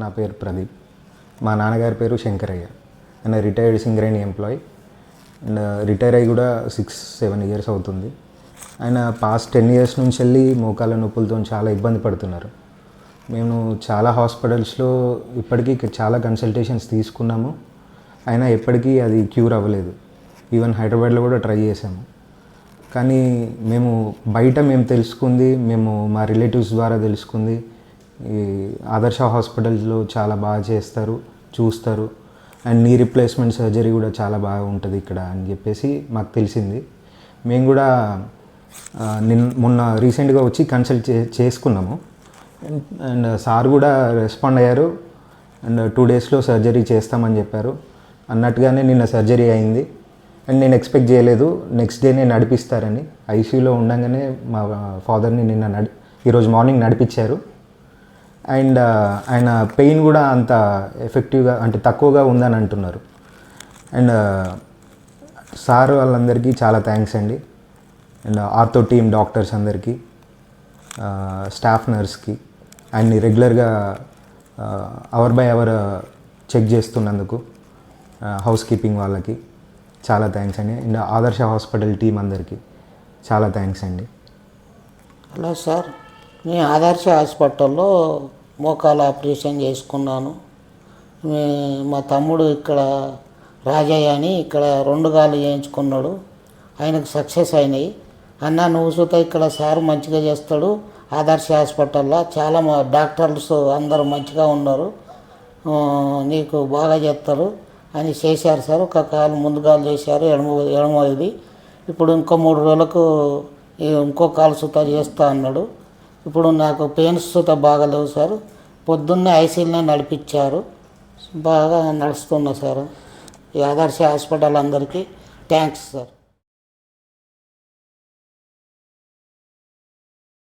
నా పేరు ప్రదీప్. మా నాన్నగారి పేరు శంకరయ్య. ఆయన retired Singareni employee and retire అయ్యి కూడా 6-7 ఇయర్స్ అవుతుంది. ఆయన పాస్ట్ 10 ఇయర్స్ నుంచి వెళ్ళి మోకాళ్ళ నొప్పులతో చాలా ఇబ్బంది పడుతున్నారు. మేము చాలా హాస్పిటల్స్లో ఇప్పటికీ చాలా కన్సల్టేషన్స్ తీసుకున్నాము, అయినా ఎప్పటికీ అది క్యూర్ అవ్వలేదు. ఈవెన్ హైదరాబాద్లో కూడా ట్రై చేసాము. కానీ మేము తెలుసుకుంది, మా రిలేటివ్స్ ద్వారా తెలుసుకుంది, ఈ ఆదర్శ హాస్పిటల్స్లో చాలా బాగా చేస్తారు, చూస్తారు అండ్ నీ రీప్లేస్మెంట్ సర్జరీ కూడా చాలా బాగా ఉంటుంది ఇక్కడ అని చెప్పేసి మాకు తెలిసింది. మేము కూడా మొన్న రీసెంట్గా వచ్చి కన్సల్ట్ చేసుకున్నాము అండ్ సార్ కూడా రెస్పాండ్ అయ్యారు అండ్ 2 డేస్లో సర్జరీ చేస్తామని చెప్పారు. అన్నట్టుగానే నిన్న సర్జరీ అయింది అండ్ నేను ఎక్స్పెక్ట్ చేయలేదు నెక్స్ట్ డేనే నడిపిస్తారని. ఐసీయూలో ఉండగానే మా ఫాదర్ని ఈరోజు మార్నింగ్ నడిపించారు అండ్ ఆయన పెయిన్ కూడా అంత ఎఫెక్టివ్గా అంటే తక్కువగా ఉందని అంటున్నారు. అండ్ సార్ వాళ్ళందరికీ చాలా థ్యాంక్స్ అండి. అండ్ ఆర్థో టీమ్ డాక్టర్స్ అందరికీ, స్టాఫ్ నర్స్కి, ఆయన్ని రెగ్యులర్గా అవర్ బై అవర్ చెక్ చేస్తున్నందుకు హౌస్ కీపింగ్ వాళ్ళకి చాలా థ్యాంక్స్ అండి. అండ్ ఆదర్శ హాస్పిటల్ టీం అందరికీ చాలా థ్యాంక్స్ అండి. హలో సార్, నేను ఆదర్శ హాస్పిటల్లో మోకాలు ఆపరేషన్ చేసుకున్నాను. మా తమ్ముడు ఇక్కడ రాజయ్య అని ఇక్కడ 2 కాళ్ళు చేయించుకున్నాడు, ఆయనకు సక్సెస్ అయినాయి. అన్న నువ్వు చూత ఇక్కడ సార్ మంచిగా చేస్తాడు, ఆదర్శ హాస్పిటల్లో చాలా డాక్టర్స్ అందరూ మంచిగా ఉన్నారు, నీకు బాగా చేస్తారు అని చేశారు సార్. ఒక కాలు ముందు కాలు చేశారు, ఎడమది. ఇప్పుడు ఇంకో 3 రోజులకు ఇంకో కాలు సుత చేస్తా అన్నాడు. ఇప్పుడు నాకు పెయిన్స్ సుత బాగాలేవు సార్. పొద్దున్నే ఐసీయూలోనే నడిపించారు, బాగా నడుస్తున్నా సార్. ఈ ఆదర్శ హాస్పిటల్ అందరికీ థ్యాంక్స్ సార్.